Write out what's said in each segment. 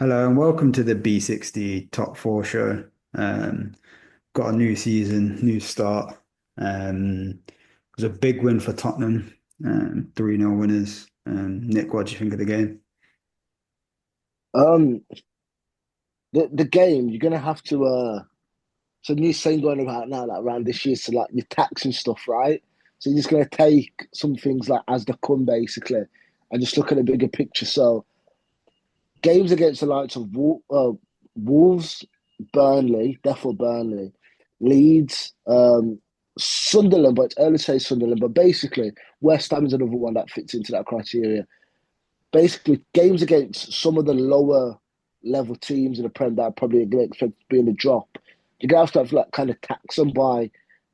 Hello and welcome to the B60 Top 4 show. Got a new season, new start. It was a big win for Tottenham, 3-0 winners. Nick, what do you think of the game? Um, the game you're gonna have to it's a new saying going about now, like around this year, so like your tax and stuff, right? So you're just gonna take some things like as they come basically, and just look at the bigger picture. So games against the likes of Wolves, Burnley, therefore Burnley, Leeds, Sunderland, but it's early to say Sunderland, but basically West Ham is another one that fits into that criteria. Basically, games against some of the lower level teams in the Prem that are probably going to expect to be in the drop, you're going to have like kind of tax them by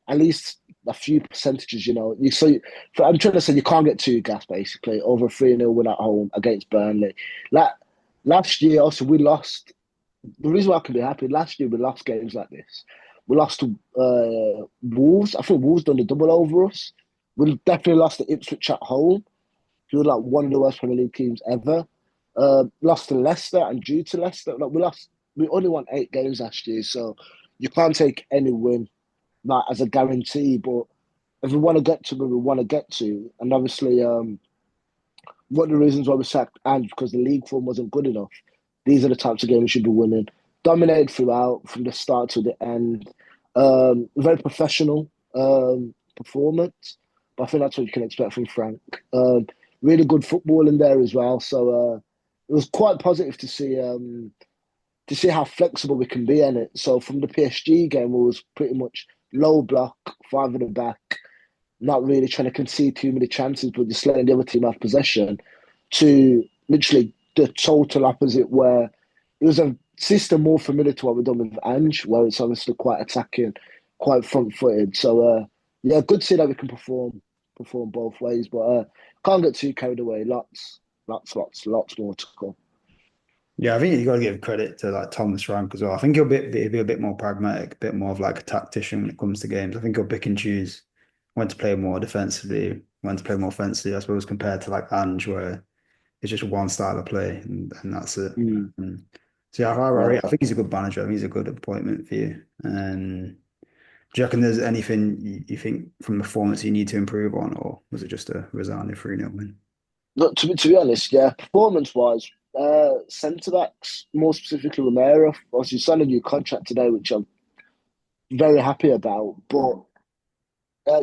at least a few percentages. I'm trying to say you can't get too gas basically over a 3-0 win at home against Burnley. Like last year, also we lost. The reason why I can be happy last year we lost games like this. We lost to Wolves. I think Wolves done the double over us. We definitely lost to Ipswich at home who were like one of the worst Premier League teams ever. Lost to Leicester and due to Leicester, like we only won 8 games last year, so you can't take any win like as a guarantee. But if we want to get to where we want to get to, and obviously, one of the reasons why we sacked Ange because the league form wasn't good enough. These are the types of games we should be winning. Dominated throughout, from the start to the end. Very professional performance, but I think that's what you can expect from Frank. Really good football in there as well. So it was quite positive to see how flexible we can be in it. So from the PSG game, it was pretty much low block, five at the back, not really trying to concede too many chances, but just letting the other team have possession. To literally the total opposite, where it was a system more familiar to what we've done with Ange, where it's obviously quite attacking, quite front footed. So yeah, good to see that we can perform both ways, but can't get too carried away. Lots more to come. Yeah, I think you got to give credit to like Thomas Rank as well. I think he'll be a bit more pragmatic, a bit more of like a tactician when it comes to games. I think he'll pick and choose when to play more defensively, when to play more offensively, I suppose, compared to like Ange, where it's just one style of play and that's it. Mm, Um, so yeah, yeah. I think he's a good manager. I think he's a good appointment for you. Do you reckon there's anything you think from the performance you need to improve on, or was it just a resounding 3-0 win? Look, to be honest, yeah, performance wise, centre backs, more specifically Romero, obviously signed a new contract today, which I'm very happy about. But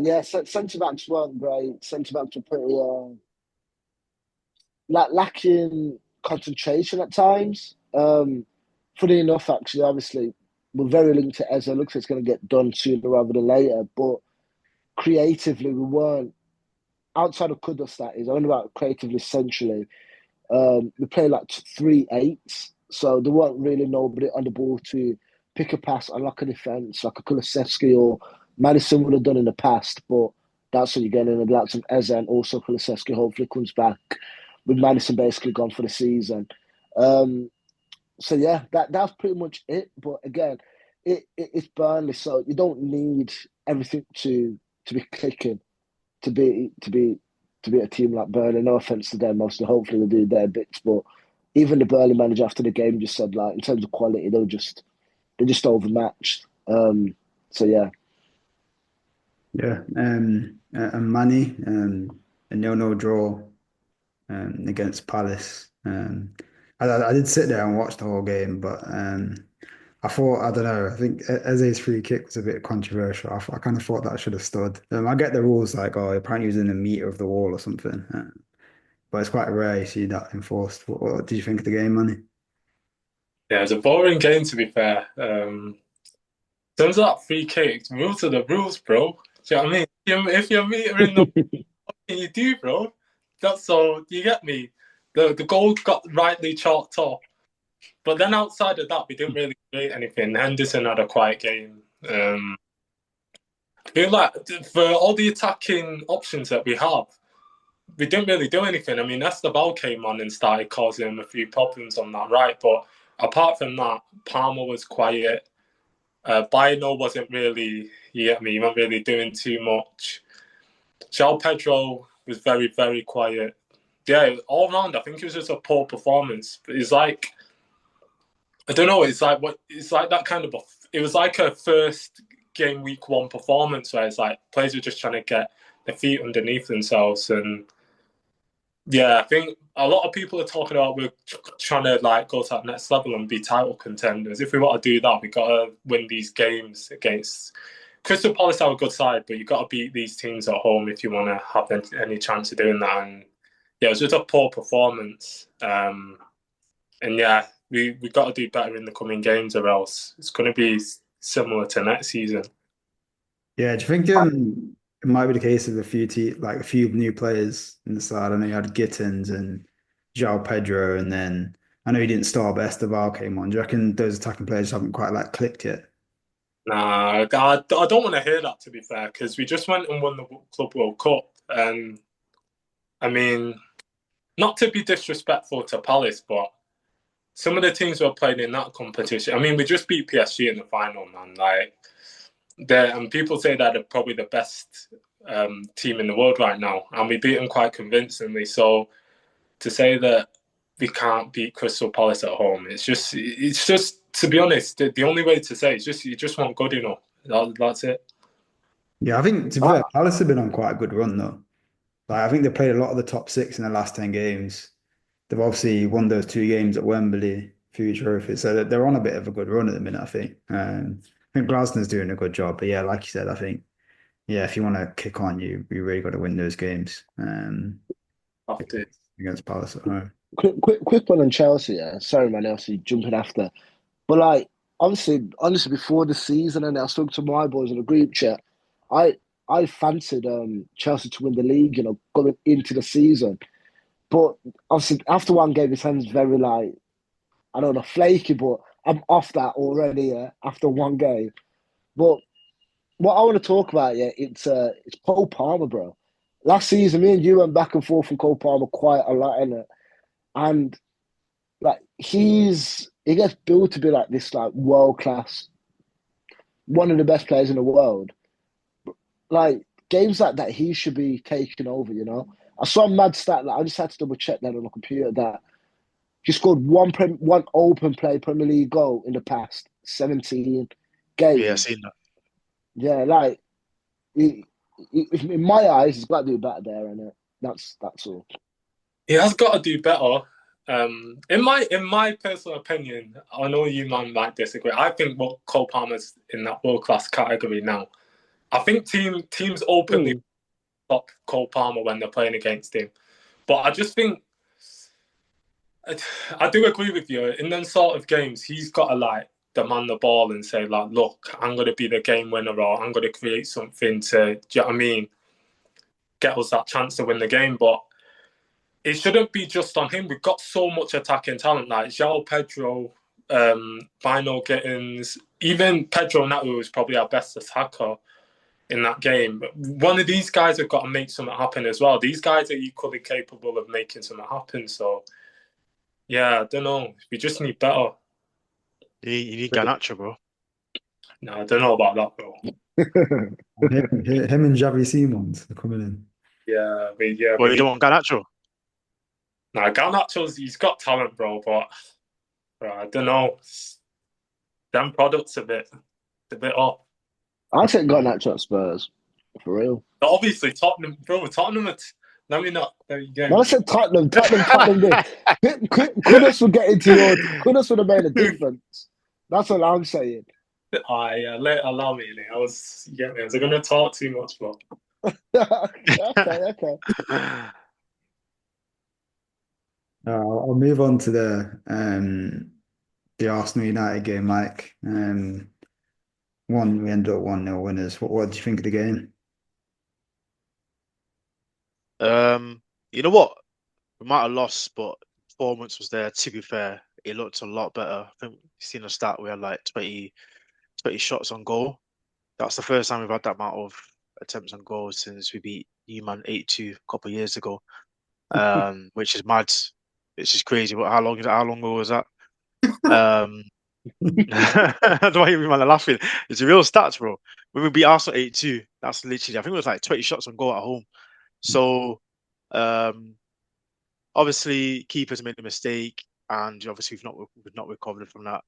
yeah, centre backs weren't great. Centre backs were pretty lacking concentration at times. Funny enough, actually, obviously, we're very linked to Eze. Looks like it's going to get done sooner rather than later. But creatively, we weren't outside of Kudus. That is, only about creatively centrally. We played like 3-8s, so there weren't really nobody on the ball to pick a pass, unlock a defense like a Kulusevski or Madison would have done in the past. But that's what you're getting in the likes of Eze and also Kulusevski hopefully comes back with Madison basically gone for the season. Um, so yeah, that's pretty much it. But again, it's Burnley, so you don't need everything to be clicking to be a team like Burnley. No offense to them, mostly. Hopefully they do their bits, but even the Burnley manager after the game just said like in terms of quality, they're just overmatched. So yeah, Yeah, and Manny, a 0-0 draw against Palace. I did sit there and watch the whole game, but I thought, I don't know, I think Eze's free kick was a bit controversial. I kind of thought that should have stood. I get the rules like, oh, apparently he was in a meter of the wall or something, but it's quite rare you see that enforced. What did you think of the game, Manny? Yeah, it's a boring game to be fair. In terms of that free kick, rules are the rules, bro. Do you know what I mean? If you're metering the what can you do, bro? That's all. You get me? The goal got rightly chalked off, but then outside of that, we didn't really create anything. Henderson had a quiet game. I feel like for all the attacking options that we have, we didn't really do anything. I mean, Esteban came on and started causing him a few problems on that right, but apart from that, Palmer was quiet. Bino wasn't really, you get me, he wasn't really doing too much. João Pedro was very, very quiet. Yeah, all round, I think it was just a poor performance. But it's like I don't know. It's like what it's like that kind of. It was like a first game week one performance where it's like players were just trying to get their feet underneath themselves, and yeah, I think a lot of people are talking about we're trying to like go to that next level and be title contenders. If we want to do that, we got to win these games against Crystal Palace. Are a good side, but you got to beat these teams at home if you want to have any chance of doing that. And yeah, it was just a poor performance. And yeah, we got to do better in the coming games, or else it's going to be similar to next season. Yeah, do you think it might be the case of like a few new players in the side? I know you had Gittins and João Pedro, and then I know you didn't start, but Esteval came on. Do you reckon those attacking players haven't quite like clicked yet? Nah, I don't want to hear that, to be fair, because we just went and won the Club World Cup. And I mean, not to be disrespectful to Palace, but some of the teams we are playing in that competition, I mean, we just beat PSG in the final, man. Like, and people say that they're probably the best team in the world right now, and we beat them quite convincingly. So to say that we can't beat Crystal Palace at home, it's just to be honest, the only way to say it's just you just want good enough. That's it. Yeah, I think to be I, fair, Palace have been on quite a good run though. Like I think they played a lot of the top six in the last 10 games. They've obviously won those two games at Wembley, few trophies, so they're on a bit of a good run at the minute, I think. I think Glasner's doing a good job, but yeah, like you said, I think yeah, if you want to kick on, you really got to win those games. After Against Palace at home. quick one on Chelsea. Yeah, sorry, man. Obviously jumping after, but like obviously, honestly, before the season, and I spoke to my boys in a group chat. I I fancied Chelsea to win the league, going into the season. But obviously, after one game, it sounds very like I don't know, flaky. But I'm off that already. Yeah, after one game. But what I want to talk about, yeah, it's Cole Palmer, bro. Last season, me and you went back and forth from Cole Palmer quite a lot in it, and like he gets built to be like this like world class, one of the best players in the world. Like games like that, he should be taking over. I saw a mad stat. Like I just had to double check that on the computer that he scored one open play Premier League goal in the past 17 Yeah, games. seen that. Yeah, like he, in my eyes, he's got to do better there, and that's all. he has got to do better. In my personal opinion, I know you man might disagree. I think what Cole Palmer's in that world class category now. I think teams openly Mm. stop Cole Palmer when they're playing against him. But I just think I do agree with you. In them sort of games, he's got to like demand the ball and say like, "Look, I'm going to be the game winner, or I'm going to create something to, do you know what I mean, get us that chance to win the game." But it shouldn't be just on him. We've got so much attacking talent like João Pedro, Bino Gittins, even Pedro Neto is probably our best attacker in that game. But one of these guys have got to make something happen as well. These guys are equally capable of making something happen. So yeah, I don't know. We just need better. You need Garnacho, bro. No, I don't know about that, bro. Him and Javi Simons are coming in. We Well, you need. don't want Garnacho. Now, Garnacho's he's got talent, bro, but I don't know. Them products a bit off. I said Garnacho at Spurs for real. But obviously, Tottenham, bro. Tottenham. Let me not. There you No, I go. said Tottenham did. Kudus would get into your. Kudus would have made a difference. That's what I'm saying. Allow me. I was. You get me? I was going to talk too much, bro. Okay. I'll move on to the Arsenal United game, Mike. We ended up 1-0 winners. What do you think of the game? You know what? We might have lost, but performance was there. To be fair, it looked a lot better. I think we've seen a stat we had like 20 shots on goal. That's the first time we've had that amount of attempts on goals since we beat Newman 8-2 a couple of years ago. Which is mad. It's just crazy. But how long ago was that? I don't know why you man laughing. It's a real stats, bro. When we beat Arsenal 8-2, that's literally, I think it was like 20 shots on goal at home. So um obviously keepers made a mistake and obviously we've not recovered from that.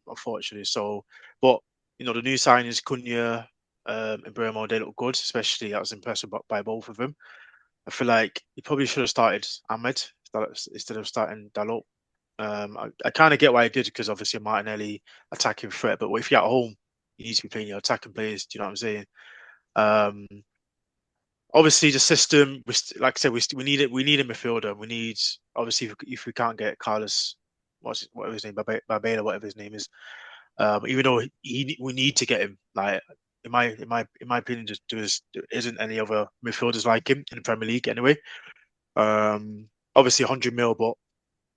unfortunately. So, but the new signings, Cunha, and Burma, they look good. Especially, I was impressed by both of them. I feel like he probably should have started Ahmed instead of starting Dalot. I kind of get why he did because obviously Martinelli attacking threat, but if you're at home, you need to be playing your attacking players. Do you know what I'm saying? Um, Obviously the system, like I said, we need it. We need a midfielder. We need obviously if we can't get Carlos, whatever his name, Barbela, whatever his name is. Even though we need to get him. Like in my opinion, there isn't any other midfielders like him in the Premier League anyway. Obviously 100 mil, but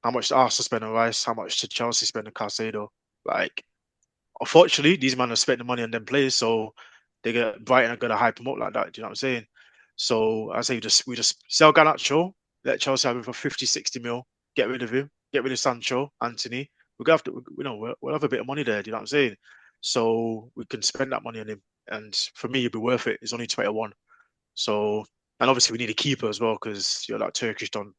how much did Arsenal spend on Rice? How much did Chelsea spend on Caicedo? Like, unfortunately, these men have spent the money on them players, so they get Brighton are gonna hype them up like that. Do you know what I'm saying? So I say we just sell Garnacho, let Chelsea have him for 50, 60 mil, get rid of him, get rid of Sancho, Anthony. We're gonna have to, we'll have a bit of money there. Do you know what I'm saying? So we can spend that money on him, and for me, it'd be worth it. It's only 21, so and obviously we need a keeper as well because you're like Turkish don.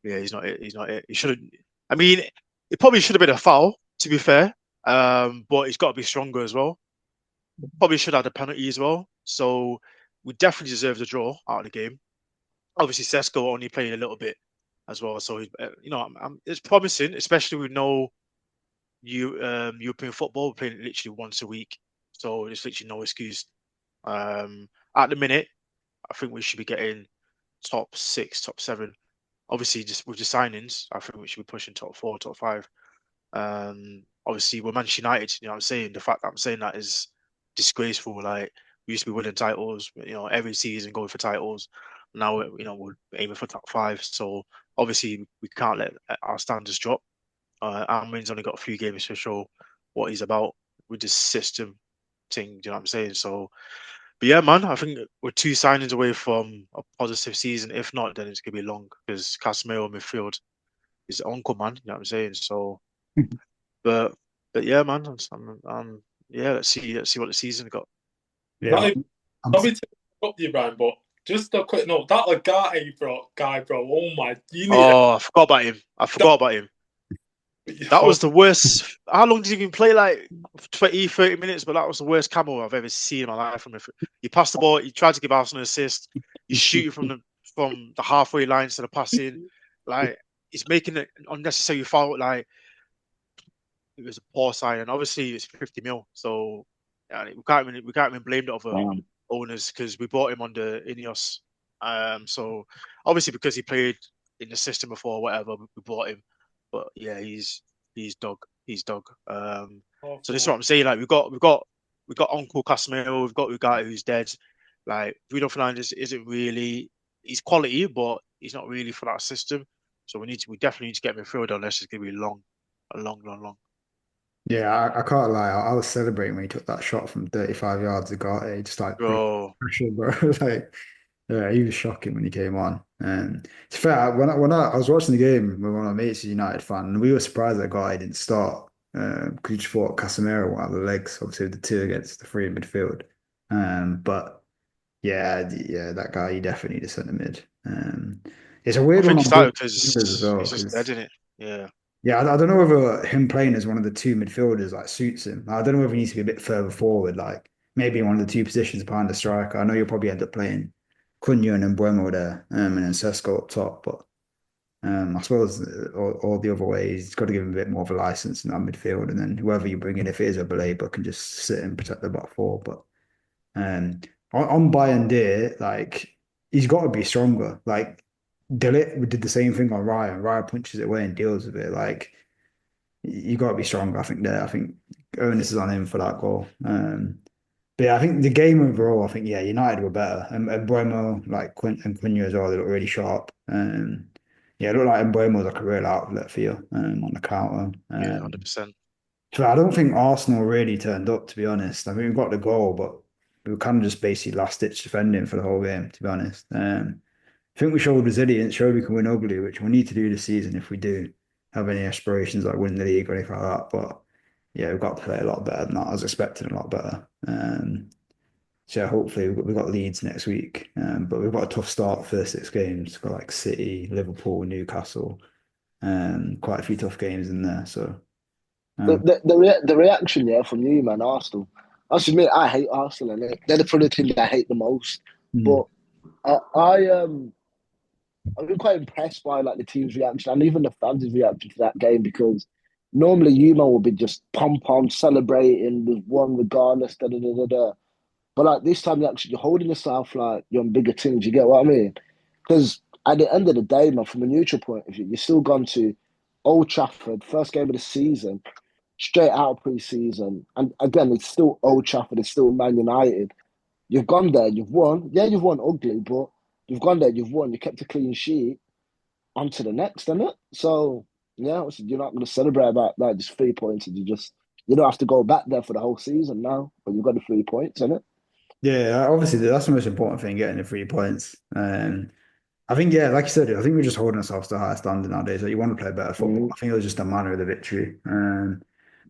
Yeah, he's not it. He's not it. He shouldn't. I mean, it probably should have been a foul, to be fair. But he's got to be stronger as well. Probably should have had a penalty as well. So we definitely deserve the draw out of the game. Obviously, Sesko only playing a little bit as well. So it's promising, especially with no European football. We're playing it literally once a week, so there's literally no excuse. At the minute, I think we should be getting top 6, top 7. Obviously, just with the signings, I think we should be pushing top 4, top 5. Obviously, we're Manchester United. You know what I'm saying? The fact that I'm saying that is disgraceful. Like, we used to be winning titles, every season going for titles. Now, we're aiming for top 5. So, obviously, we can't let our standards drop. Amorim's only got a few games to show what he's about with this system thing. Do you know what I'm saying? So, but yeah, man, I think we're 2 signings away from a positive season. If not, then it's gonna be long because Casemiro midfield is uncle, man. You know what I'm saying? So, but yeah, man, yeah, let's see what the season got. Yeah, Right, I'm, sorry to interrupt you, Brian, but just a quick note. That Lagarde guy, bro. Oh my, you need Oh, I forgot about him. I forgot about him. That was the worst. How long did he even play? Like 20, 30 minutes, but that was the worst camo I've ever seen in my life from him. He passed the ball, he tried to give Arsenal an assist, he's shooting from the halfway line to the passing. Like he's making an unnecessary foul. Like it was a poor sign, and obviously it's 50 mil. So yeah, we can't even blame the other owners because we bought him under Ineos. So obviously because he played in the system before, or whatever, we bought him. But yeah, he's dog. He's dog. So this is what I'm saying. Like we got Uncle Casemiro, we've got a guy who's dead. Like Bruno Fernandes isn't really he's quality, but he's not really for that system. So we definitely need to get midfielder unless it's gonna be long, a long, long, long. yeah, I can't lie. I was celebrating when he took that shot from 35 yards ago. He just like put Bro, pressure, bro. Like, yeah, he was shocking when he came on. And it's fair. When I was watching the game with one of my mates, a United fan, and we were surprised that guy didn't start because you just thought Casemiro went out of the legs, obviously with the 2 against the 3 in midfield. But yeah, that guy he definitely need a centre mid. It's a I weird one think he on both started defenders as because well he's just dead because in it. Yeah, yeah, I don't know whether him playing as one of the 2 midfielders like suits him. I don't know whether he needs to be a bit further forward, like maybe in one of the 2 positions behind the striker. I know you'll probably end up playing Cunha and Mbeumo there, and then Sesko up top. But I suppose all the other ways, he's got to give him a bit more of a license in that midfield, and then whoever you bring in, if it is a Baleba, can just sit and protect the back 4. But um, on Bayern Day, like he's got to be stronger. Like Delit did the same thing on Ryan. Ryan punches it away and deals with it. Like you got to be stronger. I think there. I think onus is on him for that goal. But yeah, I think the game overall, I think yeah, United were better. And Mbeumo, like and Cunha as well, they look really sharp. Yeah, it looked like Mbeumo was like a real outlet for you on the counter. yeah, 100%. So I don't think Arsenal really turned up, to be honest. I mean, we got the goal, but we were kind of just basically last ditch defending for the whole game, to be honest. I think we showed resilience, showed we can win ugly, which we need to do this season if we do have any aspirations like winning the league or anything like that. But yeah, we've got to play a lot better than that. I was expecting a lot better. So yeah, hopefully we've got Leeds next week. But we've got a tough start first 6 games. We've got like City, Liverpool, Newcastle, quite a few tough games in there. So The reaction, yeah, from you, man, Arsenal. I should admit, I hate Arsenal, and they're the probably the team that I hate the most. Mm. But I I've been quite impressed by like the team's reaction and even the fans' reaction to that game because normally you man will be just pom celebrating with one regardless, da da da da da. But like this time, you're holding yourself like you're on bigger things. You get what I mean? Because at the end of the day, man, from a neutral point of view, you're still gone to Old Trafford, first game of the season, straight out of pre-season, and again, it's still Old Trafford. It's still Man United. You've gone there, you've won. Yeah, you've won ugly, but you've gone there, you've won. You kept a clean sheet. On to the next, isn't it? So yeah, you're not going to celebrate about that just 3 points, and you don't have to go back there for the whole season now. But you've got the 3 points, isn't it? Yeah, obviously that's the most important thing, getting the 3 points. I think, yeah, like you said, I think we're just holding ourselves to a higher standard nowadays. Like, you want to play better football. Mm. I think it was just a manner of the victory.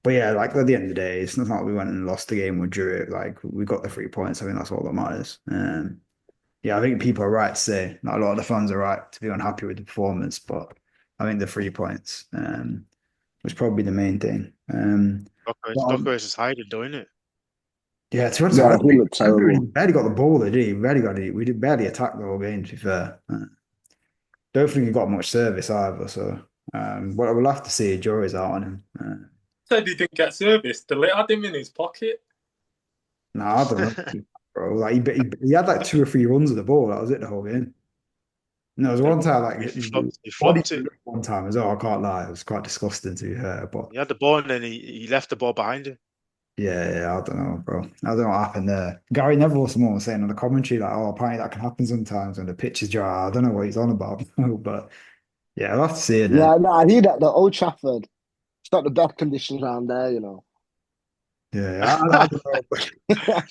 But yeah, like at the end of the day, it's not like we went and lost the game or drew it. Like, we got the 3 points. I think that's all that matters. Yeah, I think people are right to say, not a lot of the fans are right to be unhappy with the performance, but I think the 3 points was probably the main thing. But, Docker is just hiding, doing it. yeah, to be honest, Yeah, he looked I don't really terrible. barely got the ball there, did he? Barely got it. We did barely attack the whole game, to be fair. Don't think he got much service either. So, what we'll have to see. Jury's out on him. Said he didn't get service. The lit had him in his pocket. No, I don't know, bro. Like he had like two or three runs of the ball. That was it the whole game. No, there was one time like he He body flopped it. one time as well. I can't lie. It was quite disgusting to be fair. But He had the ball and then he left the ball behind him. yeah, I don't know, bro. I don't know what happened there. Gary Neville was someone was saying on the commentary like, "Oh, apparently that can happen sometimes when the pitch is dry." I don't know what he's on about, but yeah, I'll have to see it then. Yeah, no, I hear that the Old Trafford. It's not the best conditions around there, you know. Yeah, I don't know.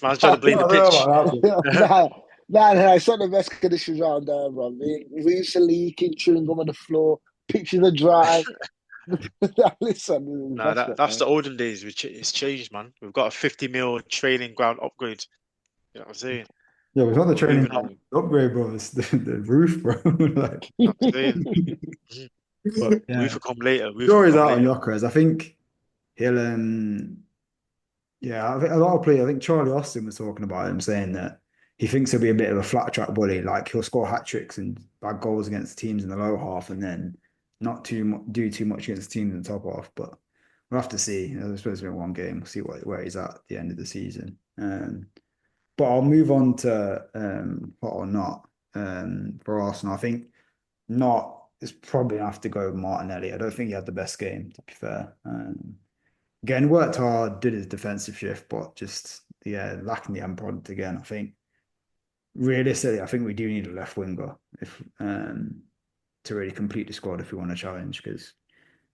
Man's I trying to blame the don't know pitch. about that. nah, nah, it's not the best conditions around there, bro. We used to leaking, chewing gum on the floor, pitches are dry. Listen, No, investment, that's man. the olden days, which it's changed, man. We've got a 50 mil training ground upgrade. You know what I'm saying? Yeah, it's not the We're training moving ground on. upgrade, bro. It's the roof, bro. Like, You know what I'm saying? Mhm. But yeah, roof will come later. Roof will jury's come out on later. Yockers. I think he'll yeah, I think a lot of players, I think Charlie Austin was talking about him saying that he thinks he'll be a bit of a flat track bully. Like, he'll score hat tricks and bag goals against teams in the low half and then not too do too much against teams in the top half. But we'll have to see. There's supposed to be one game. We'll see where he's at the end of the season. But I'll move on to hot or not for Arsenal. I think not. It's probably gonna have to go with Martinelli. I don't think he had the best game, to be fair. Again, worked hard, did his defensive shift, but just yeah, lacking the end product again. I think realistically, I think we do need a left winger if to really complete the squad if we want to challenge. Because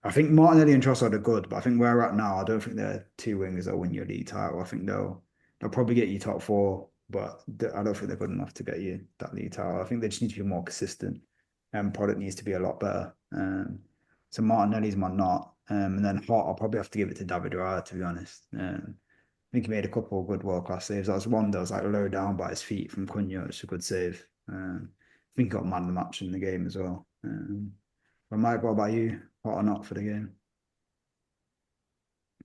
I think Martinelli and Trossard are good, but I think where we're at now, I don't think they're two wingers that win your league title. I think they'll probably get you top four, but I don't think they're good enough to get you that league title. I think they just need to be more consistent, and product needs to be a lot better. So Martinelli's my not, and then Hart, I'll probably have to give it to David Raya, to be honest. I think he made a couple of good world class saves. That was one that was like low down by his feet from Cunha, which is a good save. I think he got man of the match in the game as well. But Mike, what about you? Hot or not for the game?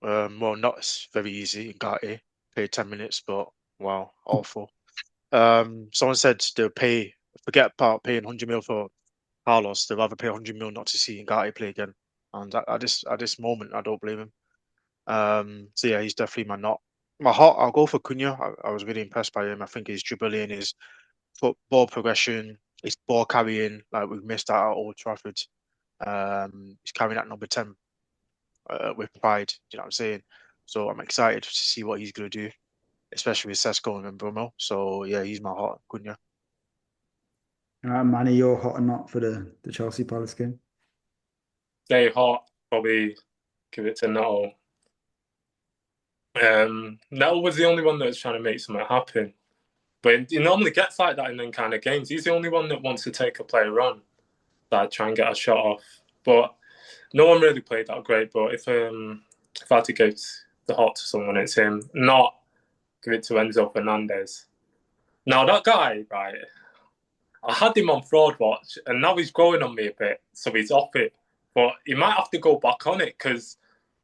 Well, not it's very easy. Gatti played 10 minutes, but wow, awful. Someone said they'll forget about paying 100 mil for Carlos. They'd rather pay 100 mil not to see Gatti play again. And at this moment, I don't blame him. So yeah, he's definitely my not. My heart, I'll go for Cunha. I was really impressed by him. I think his dribbling, his football progression, his ball carrying, like we've missed out at Old Trafford. He's carrying that number 10 with pride. You know what I'm saying? So I'm excited to see what he's going to do, especially with Sesko and Bruno. So yeah, he's my heart, Cunha. All right, Manny, you're hot or not for the Chelsea Palace game? Stay hot. Probably give it to Neto. Neto was the only one that was trying to make something happen. But he normally gets like that in them kind of games. He's the only one that wants to take a player on, like try and get a shot off. But no one really played that great. But if I had to give the hot to someone, it's him. Not give it to Enzo Fernandez. Now that guy, right? I had him on fraud watch, and now he's growing on me a bit, so he's off it. But he might have to go back on it because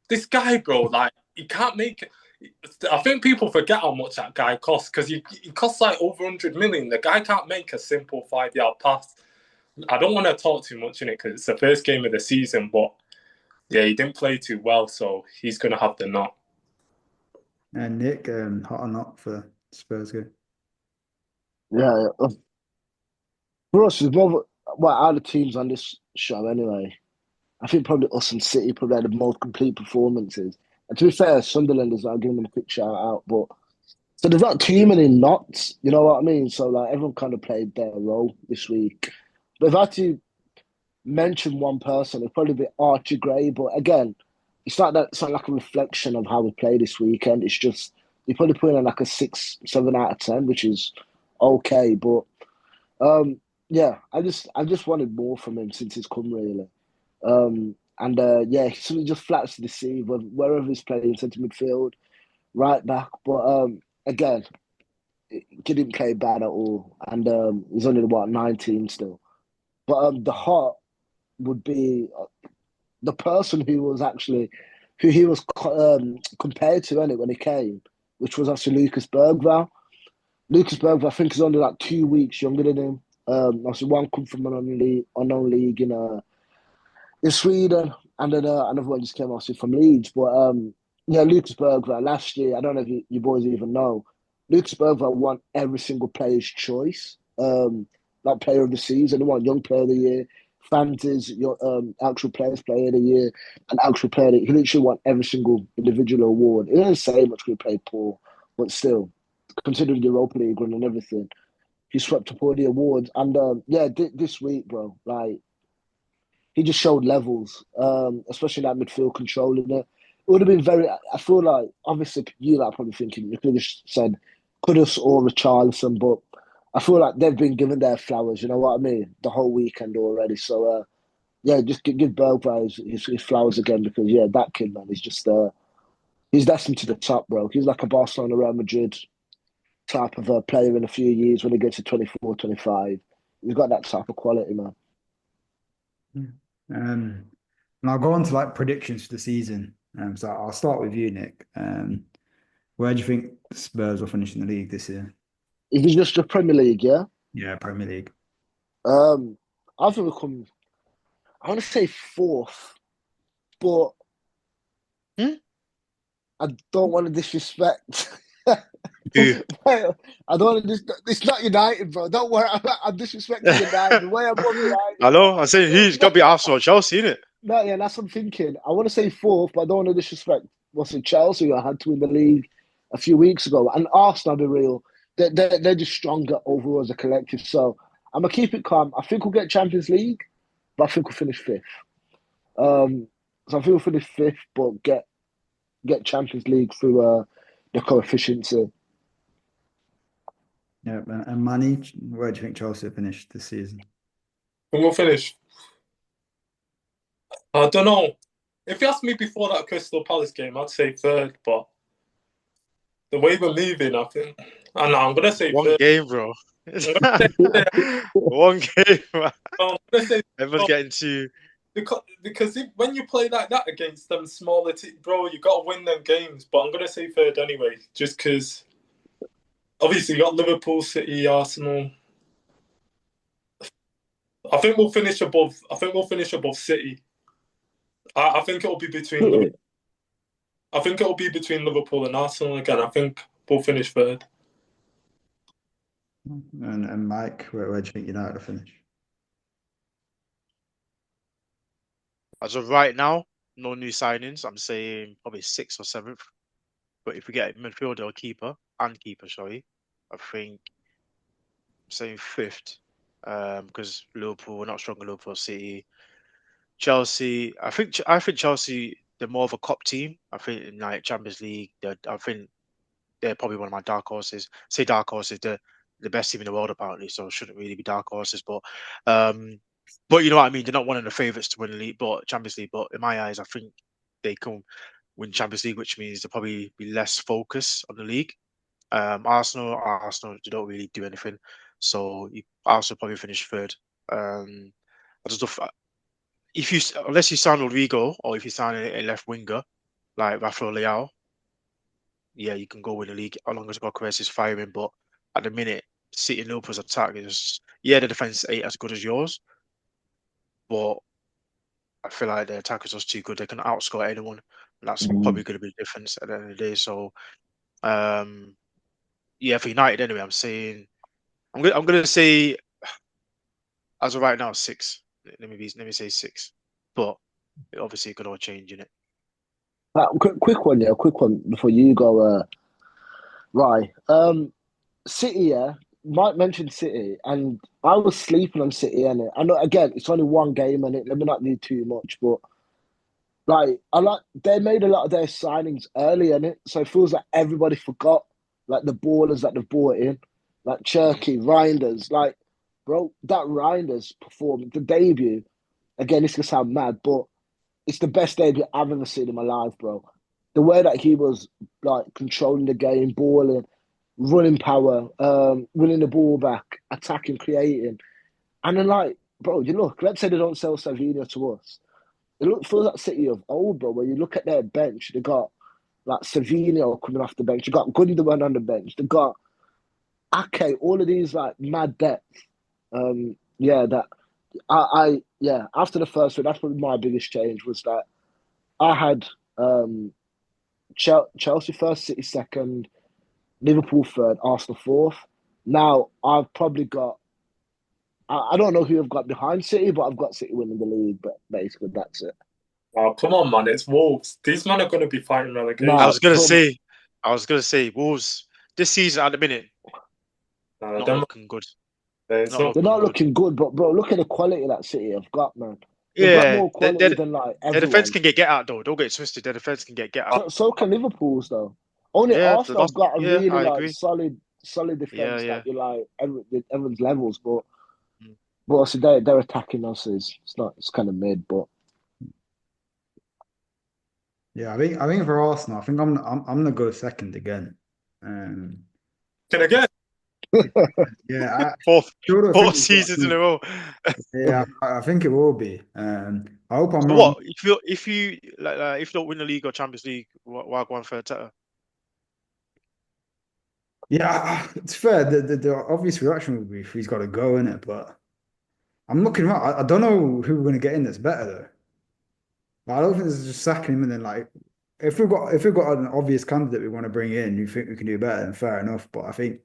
this guy, bro, like he can't make. I think people forget how much that guy costs because he costs like over 100 million. The guy can't make a simple 5 yard pass. I don't want to talk too much in it because it's the first game of the season, but yeah, he didn't play too well, so he's gonna have the nut. And Nick, hot or not for Spurs game? Yeah, for us, there's more. Well, out of the teams on this show anyway, I think probably us and City probably had the most complete performances. And to be fair, Sunderland is not giving them a quick shout out, but so there's not too many knots, you know what I mean? So like everyone kind of played their role this week. But if I had to mention one person, it'd probably be Archie Gray. But again, it's not like a reflection of how we play this weekend. It's just you probably put in like a 6, 7 out of 10, which is okay. But yeah, I just wanted more from him since he's come really. And yeah, he sort of just flats to deceive wherever he's playing, centre midfield, right back. But again, he didn't play bad at all, and he's only what 19 still. But the heart would be the person who he was compared to in it when he came, which was actually Lucas Bergvall. Lucas Bergvall, I think, is only like 2 weeks younger than him. Obviously, one come from an unknown league in Sweden, and then another one just came obviously from Leeds. But yeah, Lucas Bergvall last year, I don't know if you boys even know, Lucas Bergvall won every single player's choice, like player of the season. He won young player of the year, Fantasy's your actual player of the year, and actual player. He literally won every single individual award. It doesn't say much we played poor, but still, considering the Europa League run and everything, he swept up all the awards. And yeah, this week, bro, like he just showed levels, especially that midfield controlling it. It would have been very. I feel like obviously you like probably thinking you could have said Kudus or Richarlison, but I feel like they've been given their flowers. You know what I mean? The whole weekend already. So yeah, just give Bergwijn his flowers again because yeah, that kid man is just he's destined to the top, bro. He's like a Barcelona, Real Madrid type of player in a few years when he gets to 24, 25. He's got that type of quality, man. Yeah. And I'll go on to like predictions for the season. So I'll start with you, Nick. Where do you think Spurs will finish in the league this year? If it's just the Premier League, yeah. Yeah, Premier League. I think we'll come. I want to say fourth, but Hmm? I don't want to disrespect. Who? I don't want to. It's not United, bro. Don't worry. I'm disrespecting United. The way I'm on I United. know. I said who's got to be Arsenal or Chelsea, innit? No, yeah, that's what I'm thinking. I want to say fourth, but I don't want to disrespect. What's it, Chelsea? I had to win the league a few weeks ago, and Arsenal, I'll be real. They're just stronger overall as a collective. So I'm gonna keep it calm. I think we'll get Champions League, but I think we'll finish fifth. So I think we'll finish fifth, but get Champions League through the coefficients. Yeah, and Manny, where do you think Chelsea will finish this season? And we'll finish. I don't know. If you asked me before that Crystal Palace game, I'd say third, but the way we're moving, I think. I know, I'm gonna say One third. game, bro. I'm gonna say, One game, man. I'm gonna say Everyone's getting too. because when you play like that against them smaller teams, bro, you got to win them games. But I'm gonna say third anyway, just because obviously you got Liverpool, City, Arsenal. I think we'll finish above. I think we'll finish above City. I think it'll be between. I think it'll be between Liverpool and Arsenal again. I think we'll finish third. And Mike, where do you think United will finish? As of right now, no new signings. I'm saying probably sixth or seventh. But if we get a midfielder or keeper, sorry, I think I'm saying fifth. Because Liverpool, we're not strong in Liverpool City. Chelsea, I think Chelsea they're more of a cup team. I think in like Champions League, I think they're probably one of my dark horses. Say dark horses, they're the best team in the world apparently, so it shouldn't really be dark horses. Um, but you know what I mean. They're not one of the favourites to win the league, but Champions League. But in my eyes, I think they can win Champions League, which means they'll probably be less focused on the league. Arsenal, they don't really do anything, so Arsenal probably finish third. I just don't, if you unless you sign Rodrigo or if you sign a left winger, like Rafael Leao, yeah, you can go win the league as long as Gyökeres is firing. But at the minute, City and Liverpool's attack is, yeah, the defense ain't as good as yours, but I feel like the attack is just too good. They can outscore anyone. And that's Mm. probably going to be the difference at the end of the day. So, um, yeah, for United anyway, I'm gonna say as of right now 6. Let me say 6, but obviously it could all change in it. Quick one, yeah, quick one before you go, Right. City, yeah. Mike mentioned City, and I was sleeping on City, and I know again it's only one game, and it let me not do too much, but like I like they made a lot of their signings early in it, so it feels like everybody forgot like the ballers that they've brought in, like Mhm. Cherky, Reinders, like bro, that Reinders performed the debut. Again, this can sound mad, but it's the best debut I've ever seen in my life, bro. The way that he was like controlling the game, balling, running power, winning the ball back, attacking, creating, and then like, bro, you look. Let's say they don't sell Savinho to us. It feels like City of old, bro. When you look at their bench, they got like Savinho coming off the bench. You got Gundogan on the bench. They got Ake. All of these like mad depth. Yeah, that yeah. After the first one, that's probably my biggest change was that I had Chelsea first, City second, Liverpool third, Arsenal fourth. Now I've probably got. I don't know who I've got behind City, but I've got City winning the league. But basically, that's it. Oh, come on, man. It's Wolves. These men are going to be fighting I relegation. Nah, was gonna bro, say, I was gonna say, Wolves this season at the minute not Them, looking good. there's Not no. they're looking not good. looking good. But bro, look at the quality that City have got, man. They've got Yeah, more quality than like their defense everyone. can get out though. Don't get it twisted. Their defense can get Uh, out. So can Liverpool's though. Only Yeah, the Arsenal have last. got a Yeah, really I like agree. solid Yeah, defense that yeah. you like everyone's levels, but Mm. also they're attacking us. It's not. It's kind of mid, but Yeah, I think for Arsenal, I think I'm gonna go second again. Um, can I get? yeah, I Fourth, sure don't think fourth we've got seasons in enough. a row. Yeah, I think it will be. I hope I'm So wrong. what? If you if you don't win the league or Champions League, why go on for a title? Yeah, it's fair. The obvious reaction would be if he's got to go in it, but I'm looking around. I don't know who we're going to get in that's better though. Like, I don't think it's just sacking him and then like if we've got an obvious candidate we want to bring in, you think we can do better, then fair enough. But I think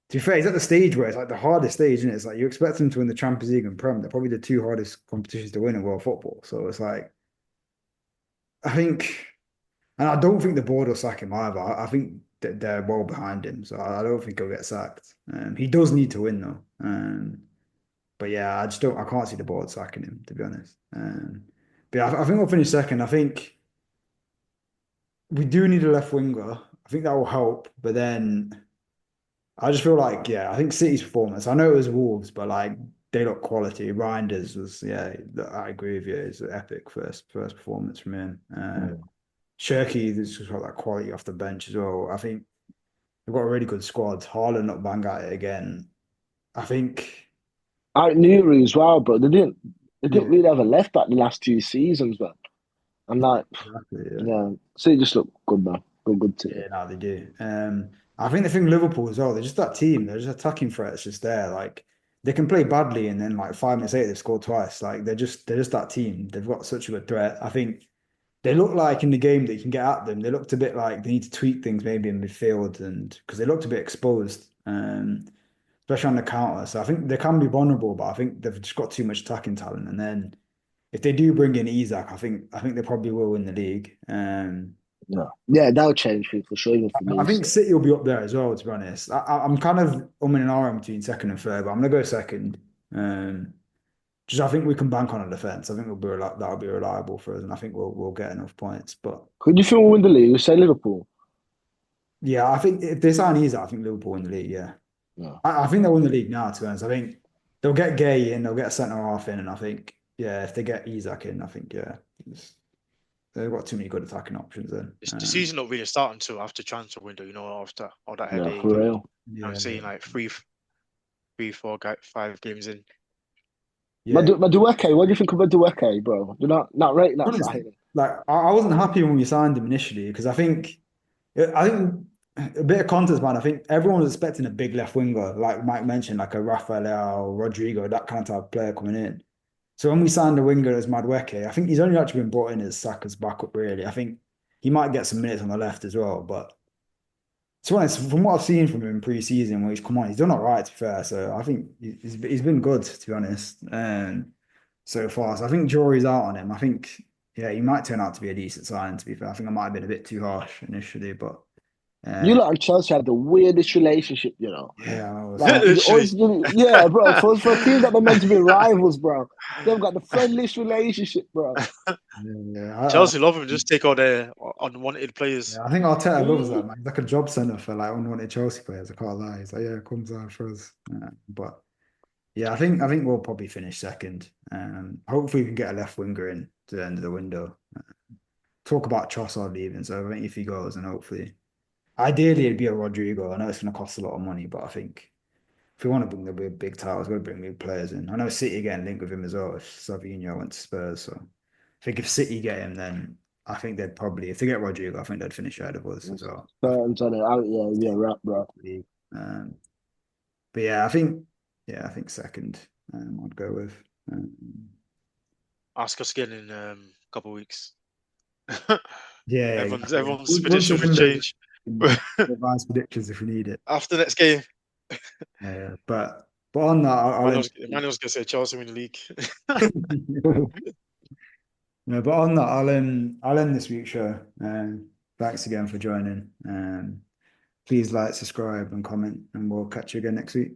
to be fair, he's at the stage where it's like the hardest stage, and it's like you expect him to win the Champions League and Prem. They're probably the two hardest competitions to win in world football. So it's like I think, and I don't think the board will sack him either. I think that they're well behind him, so I don't think he'll get sacked. He does need to win though. But yeah, I just don't. I can't see the board sacking him to be honest. But yeah, I think we'll finish second. I think we do need a left winger. I think that will help. But then I just feel like yeah, I think City's performance. I know it was Wolves, but like they look quality. Reinders was yeah, I agree with you. It's an epic first performance from him. mm. Shirky, there's just got that quality off the bench as well. I think they've got a really good squad. Haaland not bang at it again. I think I Newry as well, bro. They didn't yeah, really have a left back the last 2 seasons, man. And like, exactly. Yeah. yeah, City just look good, man. Good City. Yeah, no, they do. I think the thing Liverpool as well, they're just that team. They're just attacking threats just there. Like they can play badly and then like 5 minutes later they've scored twice. Like they're just that team. They've got such a good threat. I think they look like in the game that you can get at them. They looked a bit like they need to tweak things maybe in midfield and because they looked a bit exposed, especially on the counter. So I think they can be vulnerable, but I think they've just got too much attacking talent. And then if they do bring in Isak, I think they probably will win the league. Yeah, yeah, that'll change things for sure, even for I me. think So. City will be up there as well, to be honest. I'm kind of umming and ahhing between second and third, but I'm gonna go second. Um, just I think we can bank on a defense. I think that'll be reliable for us, and I think we'll get enough points. But Who do you think will win the league? You say Liverpool. yeah, I think if they sign Isak, I think Liverpool win the league. Yeah, Yeah, I think they'll win the league now. To be honest, I think they'll get Gay in, they'll get a centre half in, and I think yeah, if they get Isak in, I think yeah, they've got too many good attacking options then. The season not really starting until after transfer window. After all that yeah, headache for and real. I'm Yeah, saying like three, 4, 5 games in. yeah. Madueke, what do you think of Madueke, bro? You're not rating that Honestly, signing. like I wasn't happy when we signed him initially because I think a bit of context, man. I think everyone was expecting a big left winger, like Mike mentioned, like a Rafael, Rodrigo, that kind of type of player coming in. So when we signed a winger as Madueke, I think he's only actually been brought in as Saka's backup, really. I think he might get some minutes on the left as well, but to be honest, from what I've seen from him in pre-season when he's come on, he's done all right, to be fair. So I think he's been good, to be honest, so far. So I think jury's out on him. I think, yeah, he might turn out to be a decent sign, to be fair. I think I might have been a bit too harsh initially, but You uh, lot and Chelsea have the weirdest relationship, you know. yeah, I was, Like you Literally. always, yeah, bro. For teams that are meant to be rivals, bro, they've got the friendliest relationship, bro. yeah, Chelsea love him, just take all their unwanted players. yeah, I think Arteta loves that, Mm. man. He's like a job center for like unwanted Chelsea players. I can't lie. He's like, yeah, comes out for us. But yeah, I think we'll probably finish second. Hopefully we can get a left winger in to the end of the window. Talk about Trossard leaving, so I think if he goes, and hopefully, ideally it'd be a Rodrigo. I know it's going to cost a lot of money, but I think if we want to bring the big titles, we've got to bring big players in. I know City getting linked with him as well. If Savinho went to Spurs, so I think if City get him, then I think they'd probably, if they get Rodrigo, I think they'd finish ahead of us as well. Terms on it, yeah, yeah, right, bro. Um, but yeah, I think second. I'd go with. Um, Ask us again in a couple of weeks. yeah, exactly. Everyone's Once prediction it's will in there, change we can advise predictions if we need it. after next game. Yeah, but on that, I'll end. Manuel's gonna say Chelsea win the league. No, but on that, I'll end this week's show. Thanks again for joining. Please like, subscribe, and comment, and we'll catch you again next week.